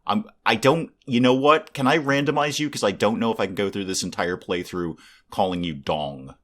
I don't, you know what? Can I randomize you? Because I don't know if I can go through this entire playthrough calling you Dong.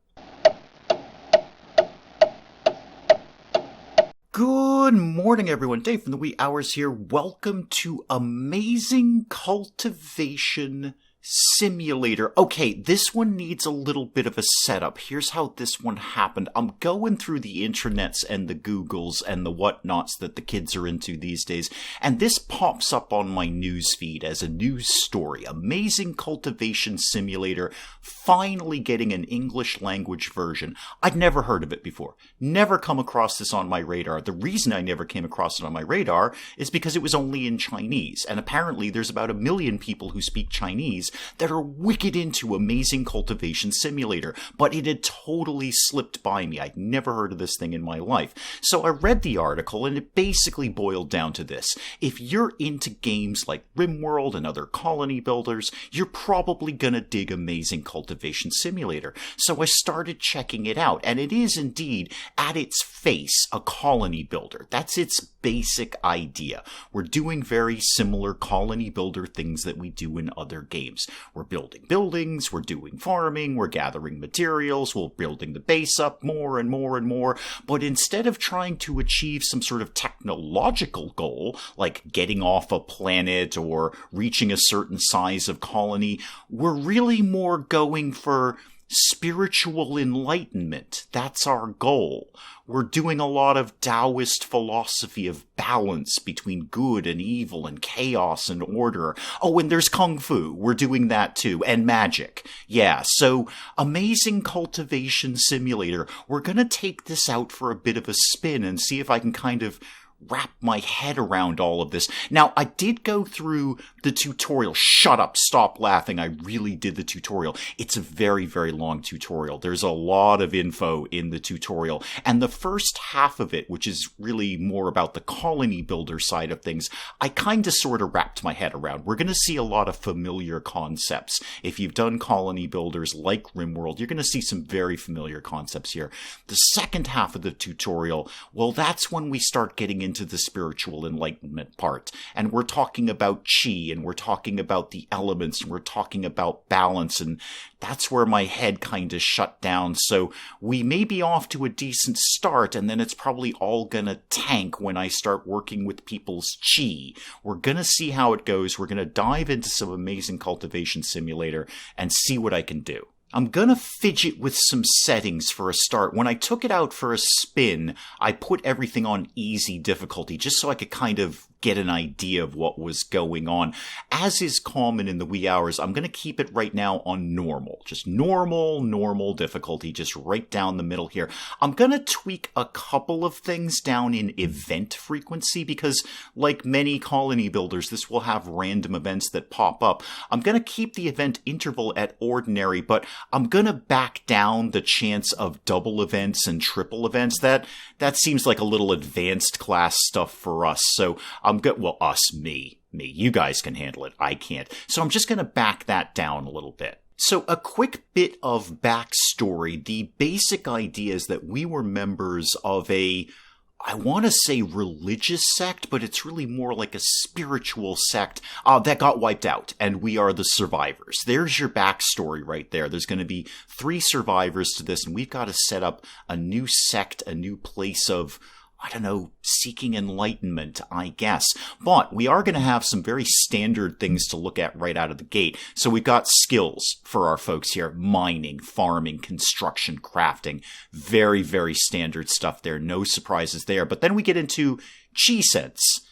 Good morning, everyone. Dave from the Wee Hours here. Welcome to Amazing Cultivation Simulator. Okay, this one needs a little bit of a setup. Here's how this one happened. I'm going through the intranets and the Googles and the whatnots that the kids are into these days, and this pops up on my news feed as a news story. Amazing Cultivation Simulator finally getting an English language version. I'd never heard of it before. Never come across this on my radar. The reason I never came across it on my radar is because it was only in Chinese, and apparently there's about 1 million people who speak Chinese that are wicked into Amazing Cultivation Simulator, but it had totally slipped by me. I'd never heard of this thing in my life. So I read the article, and it basically boiled down to this. If you're into games like RimWorld and other colony builders, you're probably gonna dig Amazing Cultivation Simulator. So I started checking it out, and it is indeed, at its face, a colony builder. That's its basic idea. We're doing very similar colony builder things that we do in other games. We're building buildings, we're doing farming, we're gathering materials, we're building the base up more and more and more, but instead of trying to achieve some sort of technological goal, like getting off a planet or reaching a certain size of colony, we're really more going for spiritual enlightenment. That's our goal. We're doing a lot of Taoist philosophy of balance between good and evil and chaos and order. Oh, and there's Kung Fu. We're doing that too. And magic. Yeah, so Amazing Cultivation Simulator. We're gonna take this out for a bit of a spin and see if I can kind of wrap my head around all of this. Now, I did go through the tutorial. Shut up, stop laughing. I really did the tutorial. It's a very, very long tutorial. There's a lot of info in the tutorial. And the first half of it, which is really more about the colony builder side of things, I kind of sort of wrapped my head around. We're going to see a lot of familiar concepts. If you've done colony builders like RimWorld, you're going to see some very familiar concepts here. The second half of the tutorial, well, that's when we start getting into the spiritual enlightenment part. And we're talking about chi, and we're talking about the elements, and we're talking about balance, and that's where my head kind of shut down. So we may be off to a decent start, and then it's probably all gonna tank when I start working with people's chi. We're gonna see how it goes. We're gonna dive into some Amazing Cultivation Simulator and see what I can do. I'm gonna fidget with some settings for a start. When I took it out for a spin, I put everything on easy difficulty just so I could kind of get an idea of what was going on. As is common in the wee hours, I'm going to keep it right now on normal. Just normal difficulty, just right down the middle here. I'm going to tweak a couple of things down in event frequency because, like many colony builders, this will have random events that pop up. I'm going to keep the event interval at ordinary, but I'm going to back down the chance of double events and triple events. That seems like a little advanced class stuff for us, so I'm good. Well, me. You guys can handle it. I can't. So I'm just going to back that down a little bit. So a quick bit of backstory. The basic idea is that we were members of I want to say religious sect, but it's really more like a spiritual sect that got wiped out, and we are the survivors. There's your backstory right there. There's going to be 3 survivors to this, and we've got to set up a new sect, a new place of, I don't know, seeking enlightenment, I guess. But we are going to have some very standard things to look at right out of the gate. So we've got skills for our folks here. Mining, farming, construction, crafting. Very, very standard stuff there. No surprises there. But then we get into chi sense.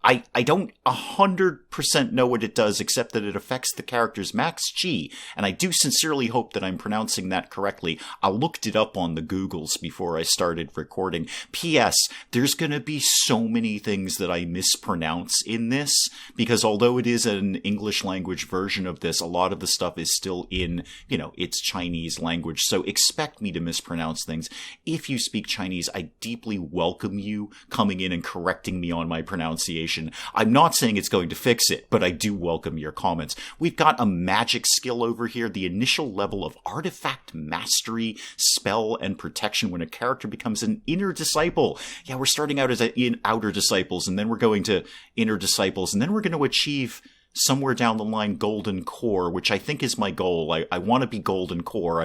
I don't 100% know what it does, except that it affects the character's max chi, and I do sincerely hope that I'm pronouncing that correctly. I looked it up on the Googles before I started recording. P.S. There's gonna be so many things that I mispronounce in this, because although it is an English language version of this, a lot of the stuff is still in, its Chinese language, so expect me to mispronounce things. If you speak Chinese, I deeply welcome you coming in and correcting me on my pronunciation. cultivation. I'm not saying it's going to fix it, but I do welcome your comments. We've got a magic skill over here, the initial level of artifact mastery, spell, and protection when a character becomes an inner disciple. Yeah, we're starting out as outer disciples, and then we're going to inner disciples, and then we're going to achieve somewhere down the line golden core, which I think is my goal. I want to be golden core.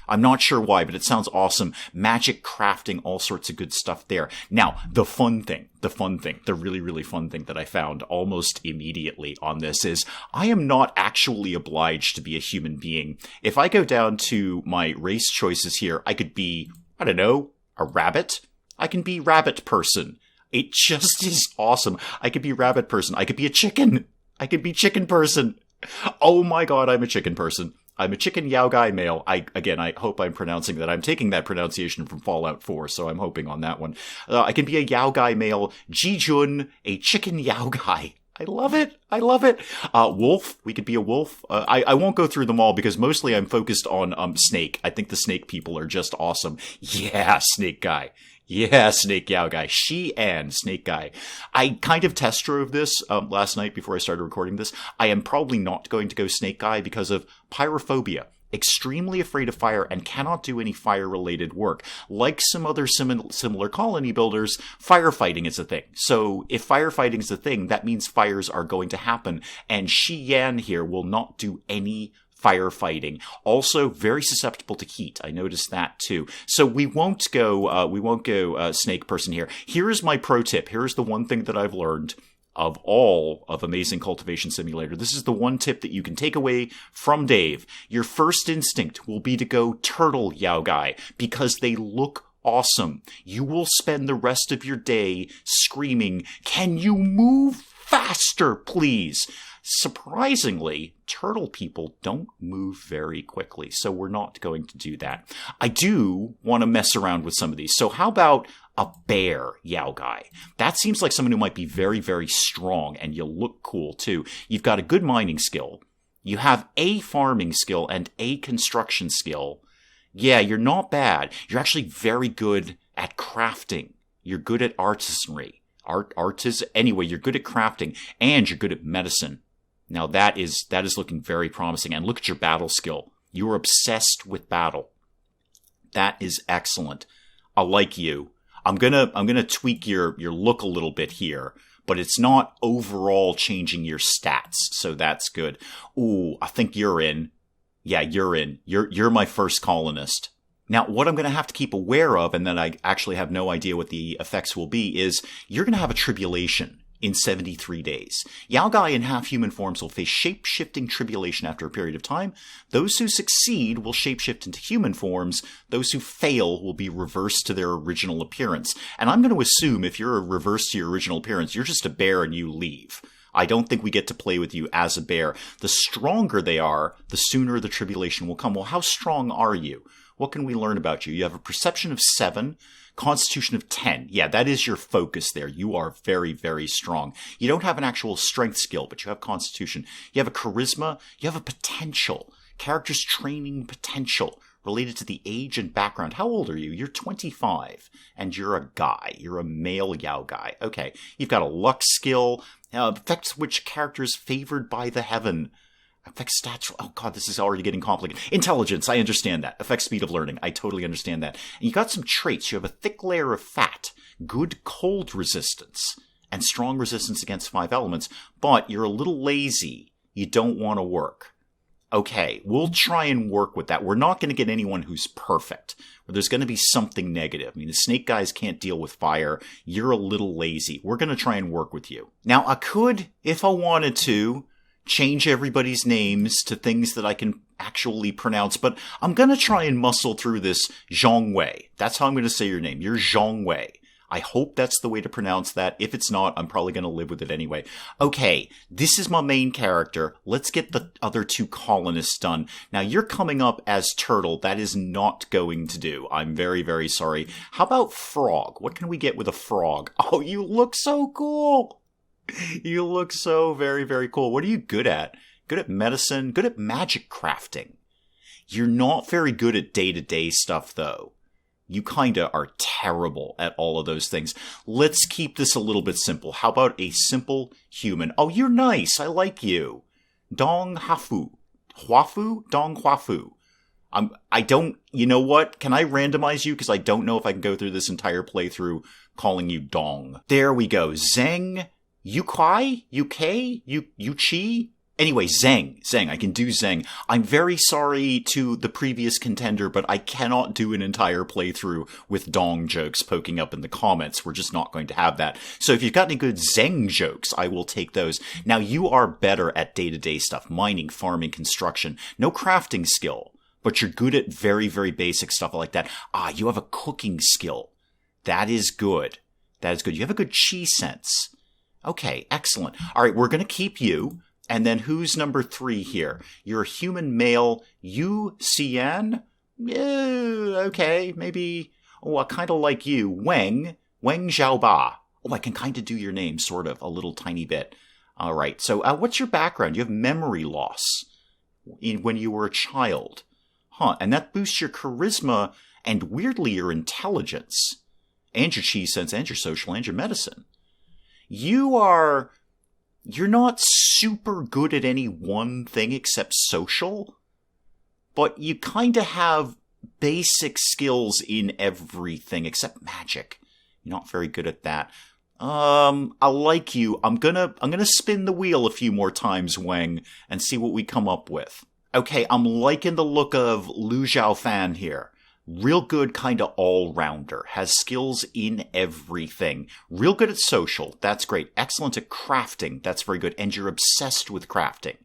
I'm not sure why, but it sounds awesome. Magic, crafting, all sorts of good stuff there. Now, the really, really fun thing that I found almost immediately on this is I am not actually obliged to be a human being. If I go down to my race choices here, I could be, I don't know, a rabbit. I can be rabbit person. It just is awesome. I could be rabbit person. I could be a chicken. I could be chicken person. Oh my god, I'm a chicken person. I'm a chicken Yao Guai male. I hope I'm pronouncing that. I'm taking that pronunciation from Fallout 4, so I'm hoping on that one. I can be a Yao Guai male. Jijun, a chicken Yao Guai. I love it. Wolf. We could be a wolf. I won't go through them all because mostly I'm focused on snake. I think the snake people are just awesome. Yeah, snake guy. Yeah, Snake Yao Guai. She and Snake Guy. I kind of test drove this last night before I started recording this. I am probably not going to go Snake Guy because of pyrophobia. Extremely afraid of fire and cannot do any fire-related work. Like some other similar colony builders, firefighting is a thing. So if firefighting is a thing, that means fires are going to happen. And Shi Yan here will not do any firefighting. Also very susceptible to heat. I noticed that too. So we won't go snake person here. Here is my pro tip. Here is the one thing that I've learned of all of Amazing Cultivation Simulator. This is the one tip that you can take away from Dave. Your first instinct will be to go turtle Yao Guai because they look awesome. You will spend the rest of your day screaming, "Can you move faster, please?" Surprisingly, turtle people don't move very quickly, so we're not going to do that. I do want to mess around with some of these. So how about a bear Yao Guai? That seems like someone who might be very, very strong, and you look cool too. You've got a good mining skill. You have a farming skill and a construction skill. Yeah, you're not bad. You're actually very good at crafting. You're good at artisanry. Anyway, you're good at crafting, and you're good at medicine. Now that is looking very promising. And look at your battle skill. You are obsessed with battle. That is excellent. I like you. I'm gonna tweak your look a little bit here, but it's not overall changing your stats, so that's good. Ooh, I think you're in. Yeah, you're in. You're my first colonist. Now, what I'm going to have to keep aware of, and then I actually have no idea what the effects will be, is you're going to have a tribulation in 73 days. Yao Guai in half-human forms will face shape-shifting tribulation after a period of time. Those who succeed will shape-shift into human forms. Those who fail will be reversed to their original appearance. And I'm going to assume if you're reversed to your original appearance, you're just a bear and you leave. I don't think we get to play with you as a bear. The stronger they are, the sooner the tribulation will come. Well, how strong are you? What can we learn about you? You have a perception of 7, constitution of 10. Yeah, that is your focus there. You are very, very strong. You don't have an actual strength skill, but you have constitution. You have a charisma. You have a potential. Character's training potential related to the age and background. How old are you? You're 25, and you're a guy. You're a male Yao Guai. Okay, you've got a luck skill. Affects which character is favored by the heaven. Affects stats. Oh god, this is already getting complicated. Intelligence, I understand that. Affects speed of learning. I totally understand that. And you got some traits. You have a thick layer of fat, good cold resistance, and strong resistance against 5 elements, but you're a little lazy. You don't want to work. Okay, we'll try and work with that. We're not going to get anyone who's perfect. There's going to be something negative. I mean, the snake guys can't deal with fire. You're a little lazy. We're going to try and work with you. Now, I could, if I wanted to, change everybody's names to things that I can actually pronounce, but I'm going to try and muscle through this Zhong Wei. That's how I'm going to say your name. You're Zhong Wei. I hope that's the way to pronounce that. If it's not, I'm probably going to live with it anyway. Okay, this is my main character. Let's get the other 2 colonists done. Now, you're coming up as Turtle. That is not going to do. I'm very, very sorry. How about Frog? What can we get with a frog? Oh, you look so cool. You look so very, very cool. What are you good at? Good at medicine, good at magic crafting. You're not very good at day-to-day stuff, though. You kinda are terrible at all of those things. Let's keep this a little bit simple. How about a simple human? Oh, you're nice. I like you. Dong Hafu. Huafu? Dong Huafu. I don't, you know what? Can I randomize you? Because I don't know if I can go through this entire playthrough calling you Dong. There we go. Zeng, Yukai, UK, Yuchi. Anyway, Zeng. I can do Zeng. I'm very sorry to the previous contender, but I cannot do an entire playthrough with Dong jokes poking up in the comments. We're just not going to have that. So if you've got any good Zeng jokes, I will take those. Now, you are better at day-to-day stuff. Mining, farming, construction. No crafting skill. But you're good at very, very basic stuff like that. You have a cooking skill. That is good. You have a good chi sense. Okay, excellent. All right, we're going to keep you. And then who's number 3 here? You're a human male. Yu Xian? Okay, maybe. Oh, I kind of like you. Weng Xiaoba. Oh, I can kind of do your name, sort of, a little tiny bit. All right, so what's your background? You have memory loss when you were a child. And that boosts your charisma and, weirdly, your intelligence. And your chi sense, and your social, and your medicine. You're not super good at any one thing except social, but you kind of have basic skills in everything except magic. You're not very good at that. I like you. I'm gonna spin the wheel a few more times, Weng, and see what we come up with. Okay, I'm liking the look of Lu Zhaofan here. Real good kind of all-rounder. Has skills in everything. Real good at social. That's great. Excellent at crafting. That's very good. And you're obsessed with crafting.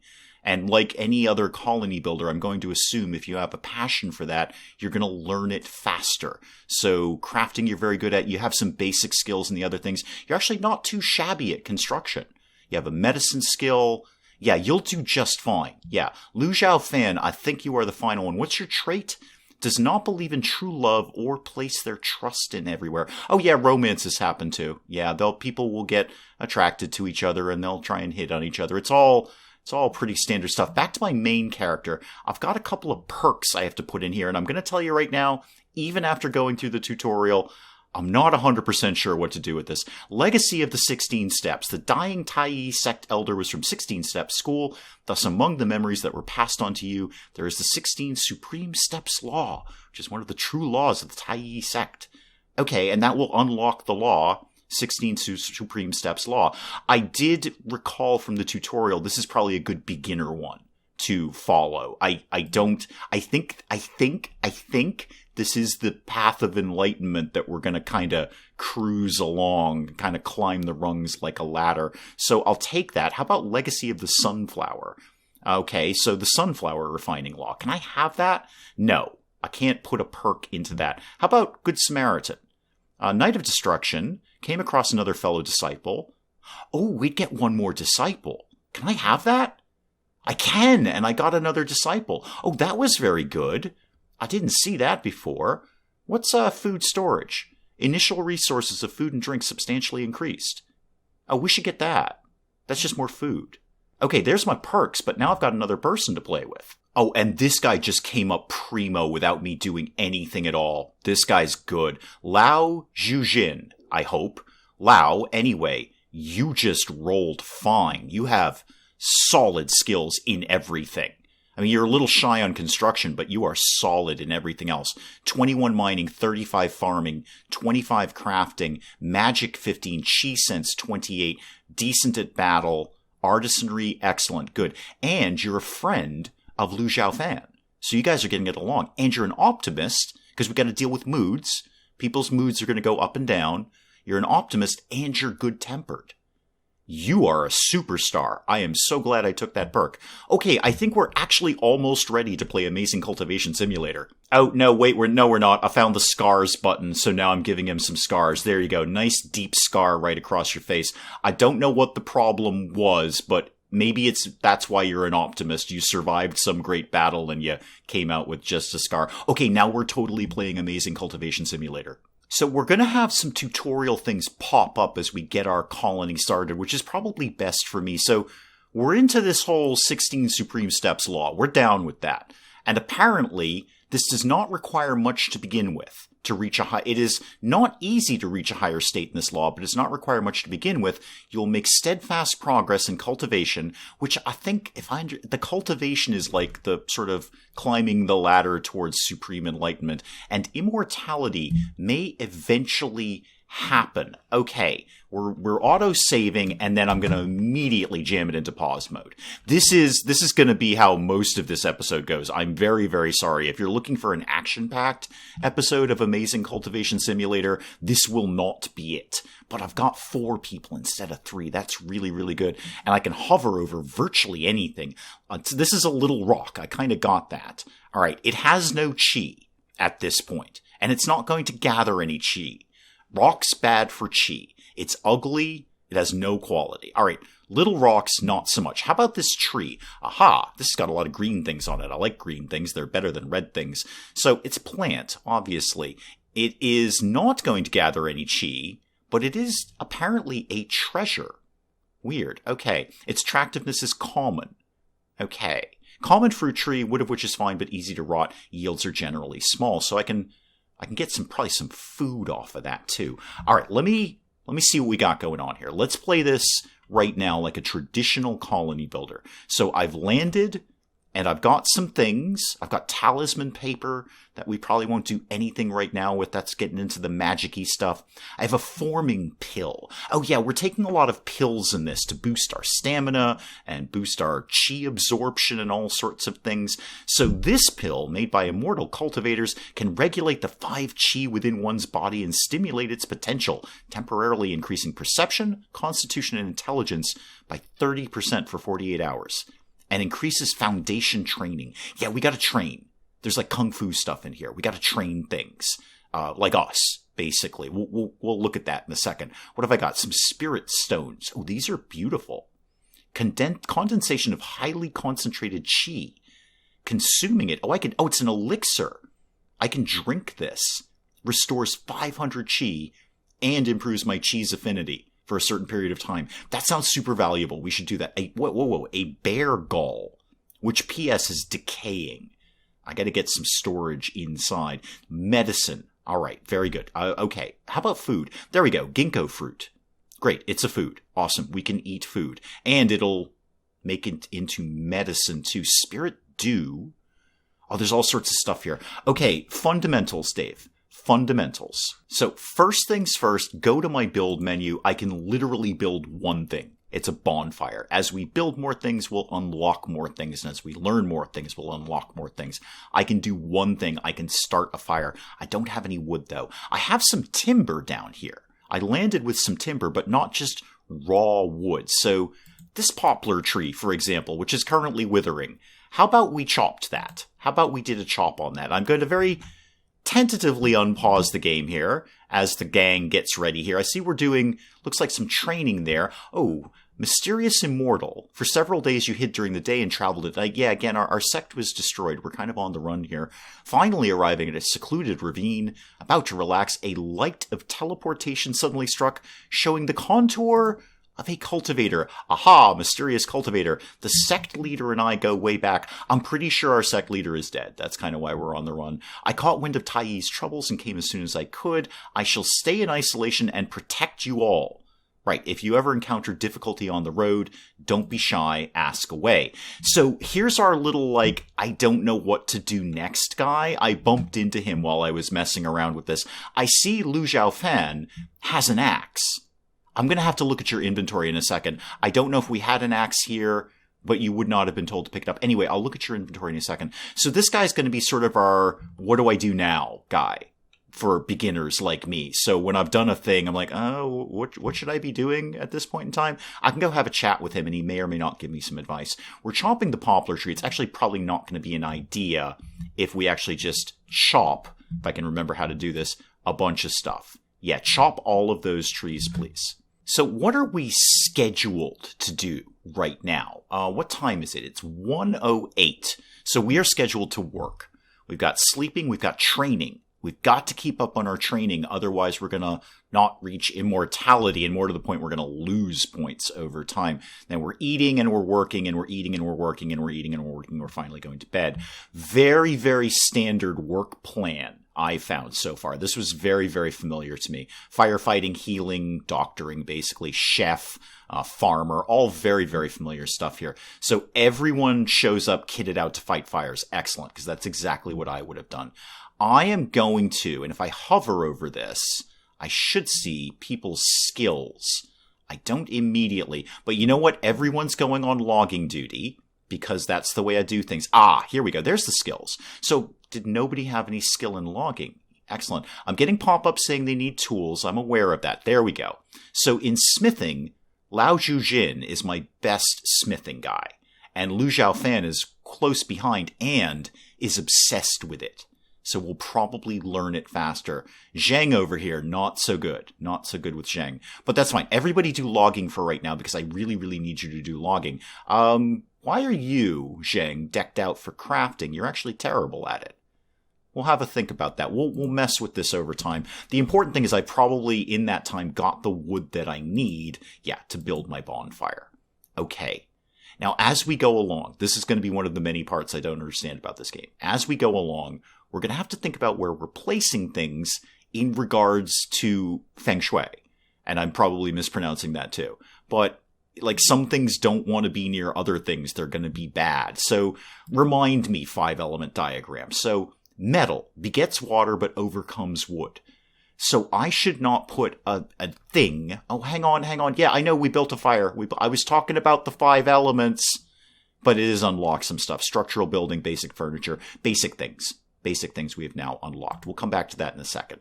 And like any other colony builder, I'm going to assume if you have a passion for that, you're going to learn it faster. So crafting you're very good at. You have some basic skills in the other things. You're actually not too shabby at construction. You have a medicine skill. Yeah, you'll do just fine. Yeah. Lu Zhaofan, I think you are the final one. What's your trait? Does not believe in true love or place their trust in everywhere. Oh yeah, romances happen too. Yeah, people will get attracted to each other and they'll try and hit on each other. It's all pretty standard stuff. Back to my main character. I've got a couple of perks I have to put in here, and I'm going to tell you right now, even after going through the tutorial, I'm not 100% sure what to do with this. Legacy of the 16 Steps. The dying Tai sect elder was from 16 Steps school. Thus, among the memories that were passed on to you, there is the 16 Supreme Steps law, which is one of the true laws of the Tai sect. Okay, and that will unlock the law, 16 Supreme Steps law. I did recall from the tutorial, this is probably a good beginner one to follow. I think this is the path of enlightenment that we're going to kind of cruise along, kind of climb the rungs like a ladder. So I'll take that. How about Legacy of the Sunflower? Okay, so the Sunflower refining law. Can I have that? No, I can't put a perk into that. How about Good Samaritan? Night of Destruction. Came across another fellow disciple. Oh, we'd get one more disciple. Can I have that? I can, and I got another disciple. Oh, that was very good. I didn't see that before. What's food storage? Initial resources of food and drink substantially increased. Oh, we should get that. That's just more food. Okay, there's my perks, but now I've got another person to play with. Oh, and this guy just came up primo without me doing anything at all. This guy's good. Lao Zhujin, I hope. Lao, anyway, you just rolled fine. You have solid skills in everything. I mean, you're a little shy on construction, but you are solid in everything else. 21 mining, 35 farming, 25 crafting, magic 15, chi sense 28, decent at battle, artisanry, excellent, good. And you're a friend of Lu Zhaofan. So you guys are getting it along. And you're an optimist, because we've got to deal with moods. People's moods are going to go up and down. You're an optimist, and you're good-tempered. You are a superstar. I am so glad I took that perk. Okay, I think we're actually almost ready to play Amazing Cultivation Simulator. Oh, no, wait, we're not. I found the scars button, so now I'm giving him some scars. There you go. Nice deep scar right across your face. I don't know what the problem was, but maybe that's why you're an optimist. You survived some great battle and you came out with just a scar. Okay, now we're totally playing Amazing Cultivation Simulator. So we're going to have some tutorial things pop up as we get our colony started, which is probably best for me. So we're into this whole 16 Supreme Steps law. We're down with that. And apparently, This does not require much to begin with to reach a high. It is not easy to reach a higher state in this law, but it does not require much to begin with. You'll make steadfast progress in cultivation, which I think, the cultivation is like the sort of climbing the ladder towards supreme enlightenment, and immortality may eventually happen. Okay, we're auto-saving, and then I'm going to immediately jam it into pause mode. This is going to be how most of this episode goes. I'm very, very sorry. If you're looking for an action-packed episode of Amazing Cultivation Simulator, this will not be it. But I've got 4 people instead of 3. That's really, really good. And I can hover over virtually anything. This is a little rock. I kind of got that. All right, it has no chi at this point, and it's not going to gather any chi. Rock's bad for chi. It's ugly. It has no quality. All right, little rocks, not so much. How about this tree? Aha, this has got a lot of green things on it. I like green things. They're better than red things. So it's plant, obviously. It is not going to gather any chi, but it is apparently a treasure. Weird. Okay. Its attractiveness is common. Okay. Common fruit tree, wood of which is fine but easy to rot. Yields are generally small, so I can get probably some food off of that too. All right, let me see what we got going on here. Let's play this right now like a traditional colony builder. So I've landed, and I've got some things. I've got talisman paper that we probably won't do anything right now with. That's getting into the magic-y stuff. I have a forming pill. Oh yeah, we're taking a lot of pills in this to boost our stamina and boost our chi absorption and all sorts of things. So this pill, made by immortal cultivators, can regulate the 5 chi within one's body and stimulate its potential, temporarily increasing perception, constitution, and intelligence by 30% for 48 hours. And increases foundation training. Yeah, we gotta train. There's like kung fu stuff in here. We gotta train things. Like us, basically. We'll look at that in a second. What have I got? Some spirit stones. Oh, these are beautiful. Condensation of highly concentrated chi. Consuming it. Oh, it's an elixir. I can drink this. Restores 500 chi and improves my chi's affinity for a certain period of time. That sounds super valuable. We should do that. A bear gall, which PS is decaying. I got to get some storage inside. Medicine. All right, very good. Okay, how about food? There we go. Ginkgo fruit. Great, it's a food. Awesome. We can eat food. And it'll make it into medicine too. Spirit dew. Oh, there's all sorts of stuff here. Okay, fundamentals, Dave. Fundamentals. So first things first, go to my build menu. I can literally build one thing. It's a bonfire. As we build more things, we'll unlock more things. And as we learn more things, we'll unlock more things. I can do one thing. I can start a fire. I don't have any wood, though. I have some timber down here. I landed with some timber, but not just raw wood. So this poplar tree, for example, which is currently withering, how about we chopped that? How about we did a chop on that? I'm going to very tentatively unpause the game here as the gang gets ready here. I see we're doing, looks like some training there. Oh, mysterious immortal. For several days you hid during the day and traveled at night. Yeah, again, our sect was destroyed. We're kind of on the run here. Finally arriving at a secluded ravine, about to relax, a light of teleportation suddenly struck, showing the contour of a cultivator. Aha, mysterious cultivator. The sect leader and I go way back. I'm pretty sure our sect leader is dead. That's kind of why we're on the run. I caught wind of Taiyi's troubles and came as soon as I could. I shall stay in isolation and protect you all. Right, if you ever encounter difficulty on the road, don't be shy, ask away. So here's our little, I don't know what to do next guy. I bumped into him while I was messing around with this. I see Lu Zhaofan has an axe. I'm going to have to look at your inventory in a second. I don't know if we had an axe here, but you would not have been told to pick it up. Anyway, I'll look at your inventory in a second. So this guy's going to be sort of our what do I do now guy for beginners like me. So when I've done a thing, I'm like, oh, what should I be doing at this point in time? I can go have a chat with him and he may or may not give me some advice. We're chopping the poplar tree. It's actually probably not going to be an idea if we actually just chop, if I can remember how to do this, a bunch of stuff. Yeah, chop all of those trees, please. So what are we scheduled to do right now? What time is it? It's 1:08. So we are scheduled to work. We've got sleeping. We've got training. We've got to keep up on our training, otherwise we're going to not reach immortality, and more to the point, we're going to lose points over time. Then we're eating and we're working and we're eating and we're working and we're eating and we're working. We're finally going to bed. Very, very standard work plan I found so far. This was very, very familiar to me. Firefighting, healing, doctoring, basically, chef, farmer, all very, very familiar stuff here. So everyone shows up kitted out to fight fires. Excellent, because that's exactly what I would have done. I am going to, and if I hover over this, I should see people's skills. I don't immediately, but you know what? Everyone's going on logging duty because that's the way I do things. Ah, here we go. There's the skills. So did nobody have any skill in logging? Excellent. I'm getting pop-ups saying they need tools. I'm aware of that. There we go. So in smithing, Lao Zhujin is my best smithing guy, and Lu Zhaofan is close behind and is obsessed with it. So we'll probably learn it faster. Zhang over here, not so good. Not so good with Zhang. But that's fine. Everybody do logging for right now because I really, really need you to do logging. Why are you, Zhang, decked out for crafting? You're actually terrible at it. We'll have a think about that. We'll mess with this over time. The important thing is I probably, in that time, got the wood that I need, to build my bonfire. Okay. Now, as we go along, this is going to be one of the many parts I don't understand about this game. As we go along, we're going to have to think about where we're placing things in regards to feng shui. And I'm probably mispronouncing that too. But like, some things don't want to be near other things. They're going to be bad. So remind me, 5-element diagram. So metal begets water but overcomes wood. So I should not put a thing. Oh, hang on. Yeah, I know we built a fire. I was talking about the 5 elements, but it is unlocked some stuff. Structural building, basic furniture, basic things. Basic things we have now unlocked. We'll come back to that in a second.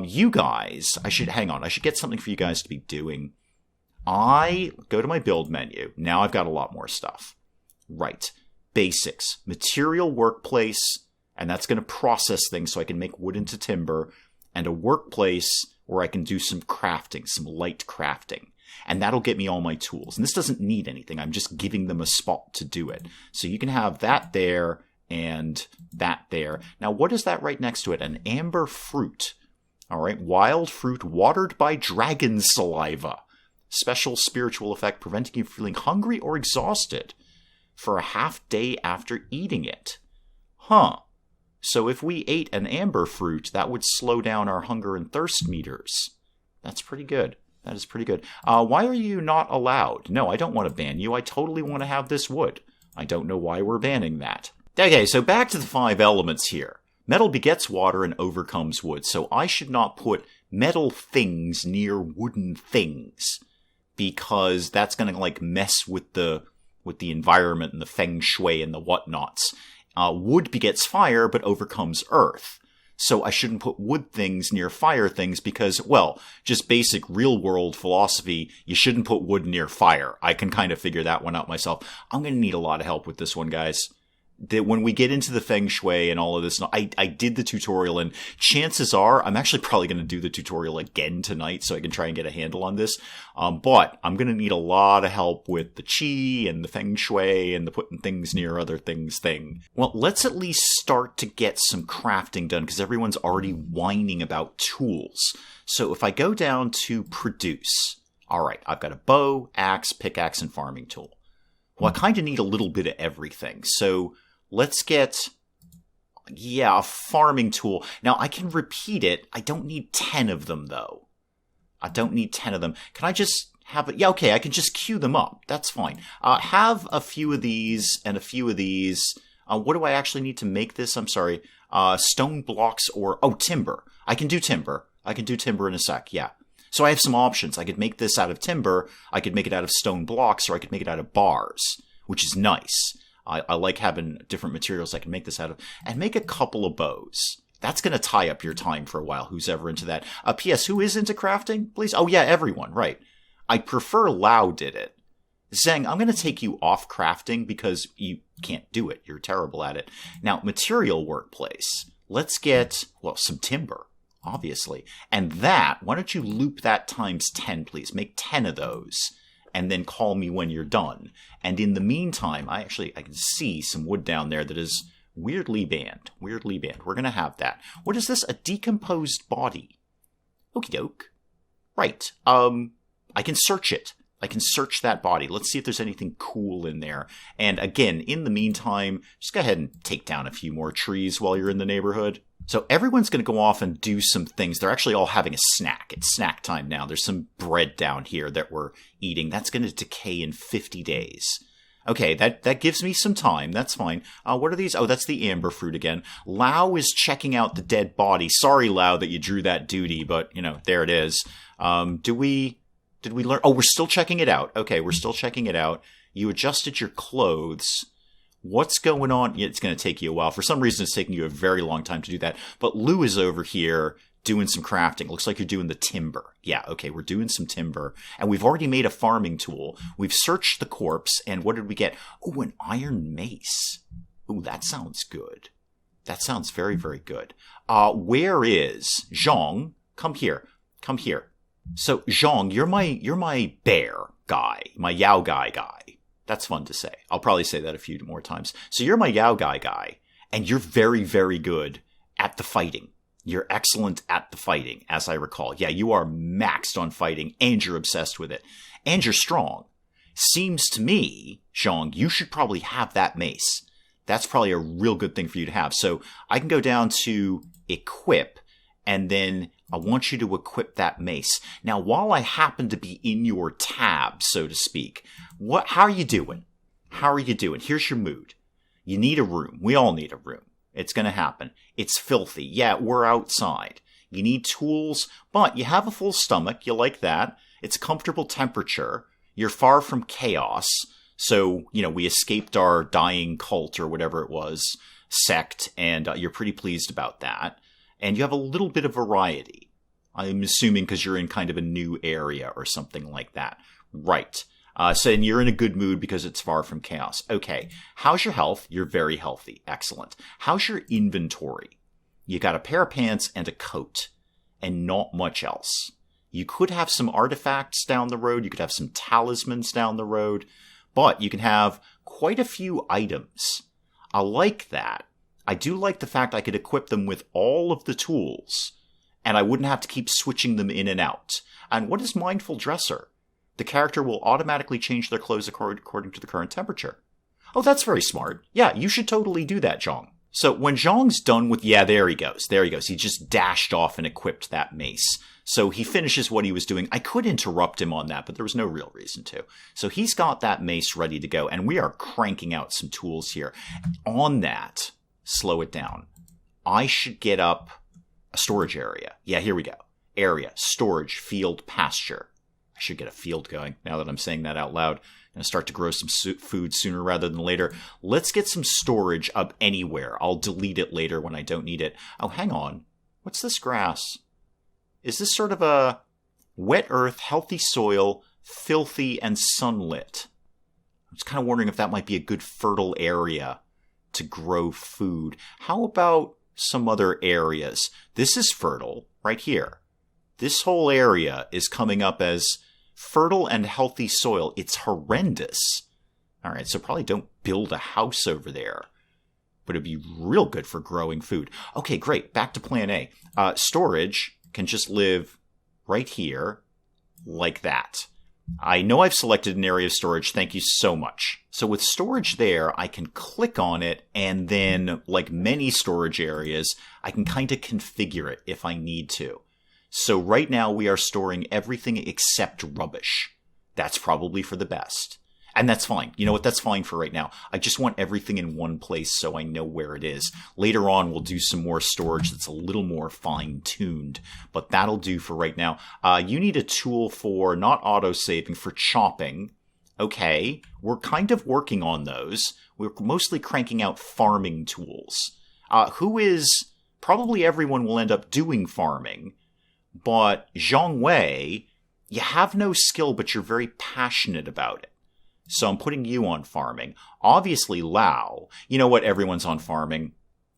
You guys, I should get something for you guys to be doing. I go to my build menu. Now I've got a lot more stuff. Right. Basics. Material workplace, and that's going to process things so I can make wood into timber, and a workplace where I can do some crafting, some light crafting. And that'll get me all my tools. And this doesn't need anything. I'm just giving them a spot to do it. So you can have that there, and that there. Now, what is that right next to it? An amber fruit. All right. Wild fruit watered by dragon saliva. Special spiritual effect preventing you from feeling hungry or exhausted for a half day after eating it. Huh. So if we ate an amber fruit, that would slow down our hunger and thirst meters. That's pretty good. That is pretty good. Why are you not allowed? No, I don't want to ban you. I totally want to have this wood. I don't know why we're banning that. Okay, so back to the 5 elements here. Metal begets water and overcomes wood, so I should not put metal things near wooden things, because that's going to mess with the environment and the feng shui and the whatnots. Wood begets fire but overcomes earth, so I shouldn't put wood things near fire things because, well, just basic real-world philosophy, you shouldn't put wood near fire. I can kind of figure that one out myself. I'm going to need a lot of help with this one, guys. That when we get into the feng shui and all of this, I did the tutorial, and chances are I'm actually probably going to do the tutorial again tonight so I can try and get a handle on this. But I'm going to need a lot of help with the qi and the feng shui and the putting things near other things thing. Well, let's at least start to get some crafting done because everyone's already whining about tools. So if I go down to produce, all right, I've got a bow, axe, pickaxe, and farming tool. Well, I kind of need a little bit of everything. So let's get, a farming tool. Now, I can repeat it. I don't need 10 of them, though. I don't need 10 of them. Can I just have it? Yeah, okay, I can just queue them up. That's fine. Have a few of these and a few of these. What do I actually need to make this? I'm sorry. Stone blocks or, timber. I can do timber. I can do timber in a sec, yeah. So I have some options. I could make this out of timber, I could make it out of stone blocks, or I could make it out of bars, which is nice. I like having different materials I can make this out of. And make a couple of bows. That's going to tie up your time for a while, who's ever into that. P.S. Who is into crafting, please? Oh, yeah, everyone, right. I prefer Lao did it. Zhang, I'm going to take you off crafting because you can't do it. You're terrible at it. Now, material workplace. Let's get, some timber. Obviously. And that, why don't you loop that times 10, please? Make 10 of those, and then call me when you're done. And in the meantime, I can see some wood down there that is Weirdly banned. Weirdly banned. We're going to have that. What is this? A decomposed body. Okie doke. Right. I can search it. I can search that body. Let's see if there's anything cool in there. And again, in the meantime, just go ahead and take down a few more trees while you're in the neighborhood. So everyone's going to go off and do some things. They're actually all having a snack. It's snack time now. There's some bread down here that we're eating. That's going to decay in 50 days. Okay, that gives me some time. That's fine. What are these? Oh, that's the amber fruit again. Lao is checking out the dead body. Sorry, Lao, that you drew that duty, but, there it is. Did we learn? Oh, we're still checking it out. Okay, we're still checking it out. You adjusted your clothes. What's going on? It's going to take you a while. For some reason, it's taking you a very long time to do that. But Lou is over here doing some crafting. Looks like you're doing the timber. Yeah, okay, we're doing some timber. And we've already made a farming tool. We've searched the corpse, and what did we get? Oh, an iron mace. Oh, that sounds good. That sounds very, very good. Where is Zhang? Come here. Come here. So, Zhang, you're my bear guy, my Yao Gai guy. That's fun to say. I'll probably say that a few more times. So you're my Yao Gai guy, and you're very, very good at the fighting. You're excellent at the fighting, as I recall. Yeah, you are maxed on fighting, and you're obsessed with it. And you're strong. Seems to me, Zhang, you should probably have that mace. That's probably a real good thing for you to have. So I can go down to equip, and then I want you to equip that mace. Now, while I happen to be in your tab, so to speak, how are you doing? How are you doing? Here's your mood. You need a room. We all need a room. It's going to happen. It's filthy. Yeah, we're outside. You need tools, but you have a full stomach. You like that. It's comfortable temperature. You're far from chaos. So, we escaped our dying cult or whatever it was, sect, and you're pretty pleased about that. And you have a little bit of variety. I'm assuming because you're in kind of a new area or something like that. Right. So and you're in a good mood because it's far from chaos. Okay. How's your health? You're very healthy. Excellent. How's your inventory? You got a pair of pants and a coat. And not much else. You could have some artifacts down the road. You could have some talismans down the road. But you can have quite a few items. I like that. I do like the fact I could equip them with all of the tools, and I wouldn't have to keep switching them in and out. And what is Mindful Dresser? The character will automatically change their clothes according to the current temperature. Oh, that's very smart. Yeah, you should totally do that, Zhang. So when Zhang's done with... Yeah, there he goes. There he goes. He just dashed off and equipped that mace. So he finishes what he was doing. I could interrupt him on that, but there was no real reason to. So he's got that mace ready to go, and we are cranking out some tools here. On that... Slow it down. I should get up a storage area. Yeah, here we go. Area, storage, field, pasture. I should get a field going now that I'm saying that out loud. I'm going to start to grow some food sooner rather than later. Let's get some storage up anywhere. I'll delete it later when I don't need it. Oh, hang on. What's this grass? Is this sort of a wet earth, healthy soil, filthy, and sunlit? I was kind of wondering if that might be a good fertile area to grow food. How about some other areas? This is fertile right here. This whole area is coming up as fertile and healthy soil. It's horrendous. All right, so probably don't build a house over there, but it'd be real good for growing food. Okay, great. Back to plan A. Storage can just live right here like that. I know I've selected an area of storage. Thank you so much. So with storage there, I can click on it, and then, like many storage areas, I can kind of configure it if I need to. So right now we are storing everything except rubbish. That's probably for the best. And that's fine. You know what? That's fine for right now. I just want everything in one place so I know where it is. Later on, we'll do some more storage that's a little more fine-tuned, but that'll do for right now. You need a tool for not auto-saving, for chopping. Okay, we're kind of working on those. We're mostly cranking out farming tools. Probably everyone will end up doing farming, but Zhang Wei, you have no skill, but you're very passionate about it. So I'm putting you on farming. Obviously, Lao, you know what? Everyone's on farming.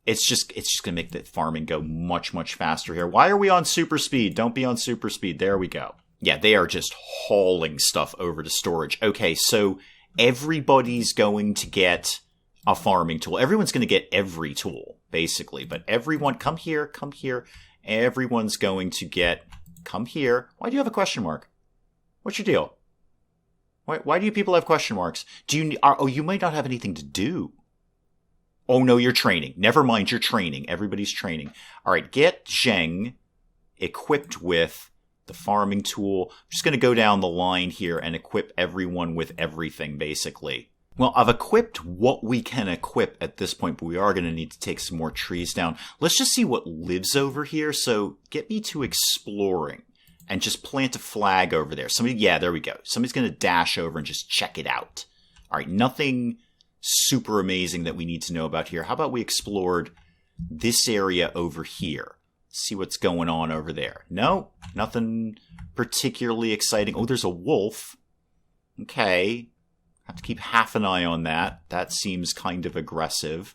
It's just going to make the farming go much, much faster here. Why are we on super speed? Don't be on super speed. There we go. Yeah, they are just hauling stuff over to storage. Okay, so everybody's going to get a farming tool. Everyone's going to get every tool, basically. But everyone, come here, come here. Everyone's going to get, come here. Why do you have a question mark? What's your deal? Why do you people have question marks? You might not have anything to do. Oh, no, you're training. Never mind, you're training. Everybody's training. All right, get Zheng equipped with the farming tool. I'm just going to go down the line here and equip everyone with everything, basically. Well, I've equipped what we can equip at this point, but we are going to need to take some more trees down. Let's just see what lives over here. So get me to exploring and just plant a flag over there. Yeah, there we go. Somebody's going to dash over and just check it out. All right, nothing super amazing that we need to know about here. How about we explored this area over here? See what's going on over there. No, nothing particularly exciting. Oh, there's a wolf. Okay. Have to keep half an eye on that. That seems kind of aggressive.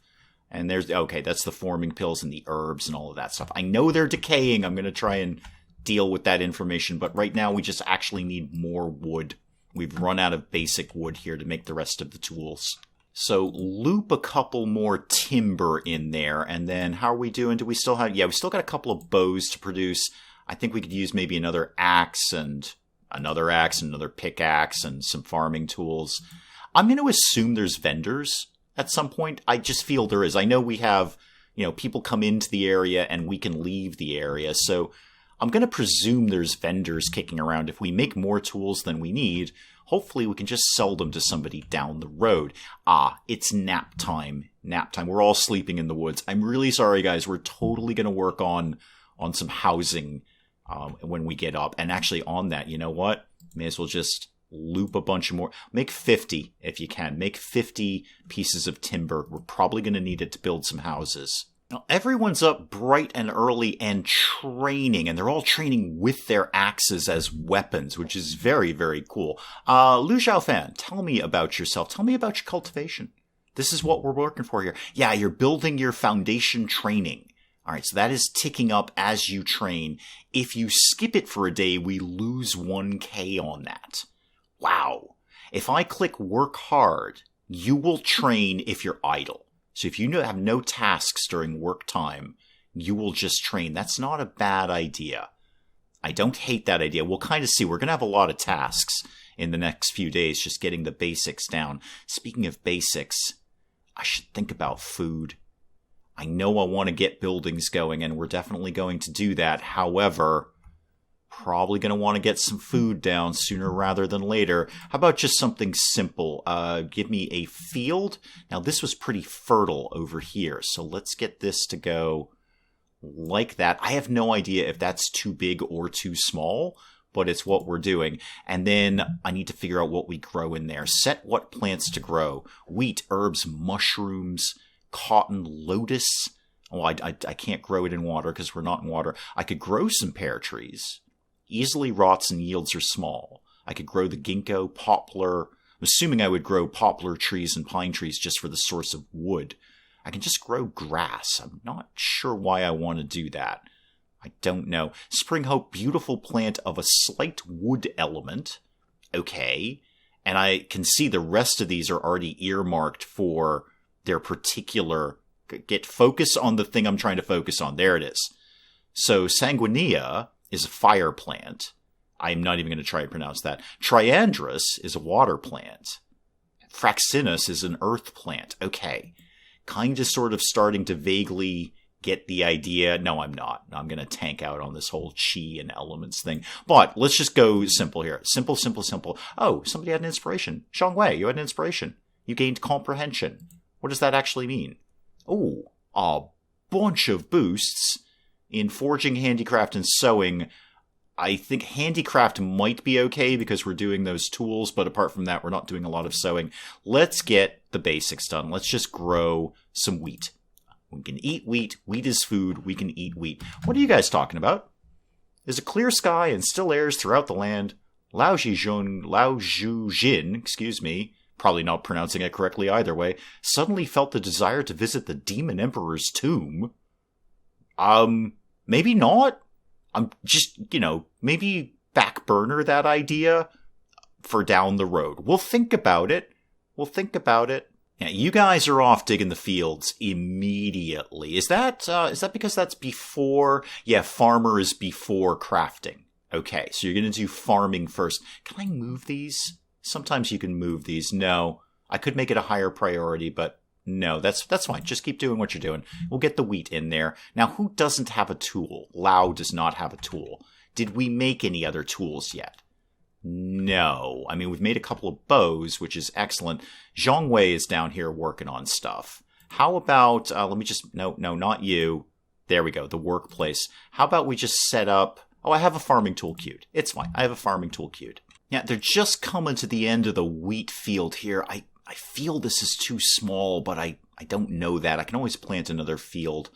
And okay, that's the forming pills and the herbs and all of that stuff. I know they're decaying. I'm going to try and deal with that information. But right now we just actually need more wood. We've run out of basic wood here to make the rest of the tools. So loop a couple more timber in there, and then how are we doing? Do we still have... Yeah, we still got a couple of bows to produce. I think we could use maybe another axe and another pickaxe and some farming tools. I'm going to assume there's vendors at some point. I just feel there is. I know we have, people come into the area and we can leave the area, so I'm going to presume there's vendors kicking around. If we make more tools than we need, hopefully we can just sell them to somebody down the road. It's nap time. Nap time. We're all sleeping in the woods. I'm really sorry, guys. We're totally going to work on some housing when we get up. And actually on that, you know what? May as well just loop a bunch more. Make 50 if you can. Make 50 pieces of timber. We're probably going to need it to build some houses. Now, everyone's up bright and early and training, and they're all training with their axes as weapons, which is very, very cool. Lu Xiaofan, tell me about yourself. Tell me about your cultivation. This is what we're working for here. Yeah, you're building your foundation training. All right, so that is ticking up as you train. If you skip it for a day, we lose 1K on that. Wow. If I click work hard, you will train if you're idle. So if you have no tasks during work time, you will just train. That's not a bad idea. I don't hate that idea. We'll kind of see. We're going to have a lot of tasks in the next few days, just getting the basics down. Speaking of basics, I should think about food. I know I want to get buildings going, and we're definitely going to do that. However, probably going to want to get some food down sooner rather than later. How about just something simple? Give me a field. Now, this was pretty fertile over here, so let's get this to go like that. I have no idea if that's too big or too small, but it's what we're doing. And then I need to figure out what we grow in there. Set what plants to grow. Wheat, herbs, mushrooms, cotton, lotus. Oh, I can't grow it in water because we're not in water. I could grow some pear trees. Easily rots and yields are small. I could grow the ginkgo, poplar. I'm assuming I would grow poplar trees and pine trees just for the source of wood. I can just grow grass. I'm not sure why I want to do that. I don't know. Spring Hope, beautiful plant of a slight wood element. Okay. And I can see the rest of these are already earmarked for their particular... Get focus on the thing I'm trying to focus on. There it is. So Sanguinea is a fire plant. I'm not even going to try and pronounce that. Triandrus is a water plant. Fraxinus is an earth plant. Okay. Kind of sort of starting to vaguely get the idea. No, I'm not. I'm going to tank out on this whole chi and elements thing. But let's just go simple here. Simple, simple, simple. Oh, somebody had an inspiration. Xiangwei, you had an inspiration. You gained comprehension. What does that actually mean? Oh, a bunch of boosts. In forging, handicraft, and sewing, I think handicraft might be okay because we're doing those tools, but apart from that, we're not doing a lot of sewing. Let's get the basics done. Let's just grow some wheat. We can eat wheat. Wheat is food. We can eat wheat. What are you guys talking about? There's a clear sky and still airs throughout the land. Lao Zhujin, excuse me, probably not pronouncing it correctly either way, suddenly felt the desire to visit the Demon Emperor's tomb. Maybe not. I'm just, maybe back burner that idea for down the road. We'll think about it. Yeah, you guys are off digging the fields immediately. Is that because that's before? Yeah, farmer is before crafting. Okay, so you're going to do farming first. Can I move these? Sometimes you can move these. No, I could make it a higher priority, but no, that's fine. Just keep doing what you're doing. We'll get the wheat in there. Now, who doesn't have a tool? Lao does not have a tool. Did we make any other tools yet? No. I mean, we've made a couple of bows, which is excellent. Zhongwei is down here working on stuff. How about, no, not you. There we go, the workplace. How about we just set up, I have a farming tool queued. It's fine, I have a farming tool queued. Yeah, they're just coming to the end of the wheat field here. I feel this is too small, but I don't know that. I can always plant another field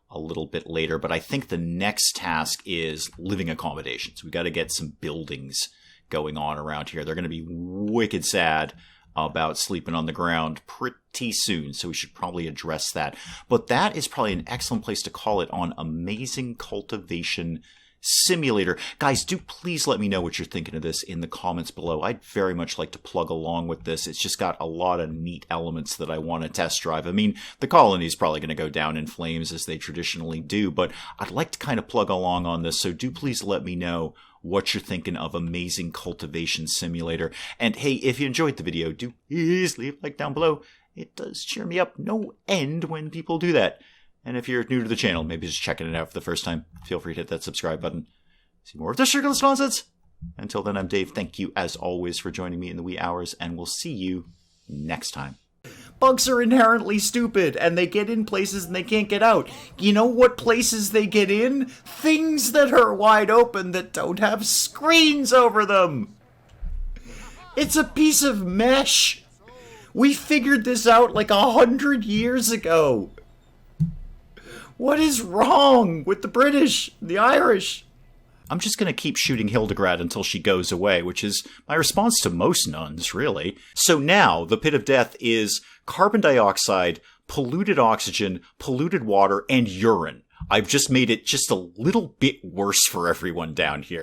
a little bit later, but I think the next task is living accommodations. We've got to get some buildings going on around here. They're going to be wicked sad about sleeping on the ground pretty soon, so we should probably address that. But that is probably an excellent place to call it on Amazing Cultivation Simulator. Guys, do please let me know what you're thinking of this in the comments below. I'd very much like to plug along with this. It's just got a lot of neat elements that I want to test drive. I mean, the colony is probably going to go down in flames as they traditionally do, but I'd like to kind of plug along on this, so do please let me know what you're thinking of Amazing Cultivation Simulator. And hey, if you enjoyed the video, do please leave a like down below. It does cheer me up no end when people do that. And if you're new to the channel, maybe just checking it out for the first time, feel free to hit that subscribe button. See more of this ridiculous nonsense. Until then, I'm Dave. Thank you, as always, for joining me in the wee hours, and we'll see you next time. Bugs are inherently stupid, and they get in places and they can't get out. You know what places they get in? Things that are wide open that don't have screens over them. It's a piece of mesh. We figured this out like 100 years ago. What is wrong with the British, the Irish? I'm just going to keep shooting Hildegard until she goes away, which is my response to most nuns, really. So now, the pit of death is carbon dioxide, polluted oxygen, polluted water, and urine. I've just made it just a little bit worse for everyone down here.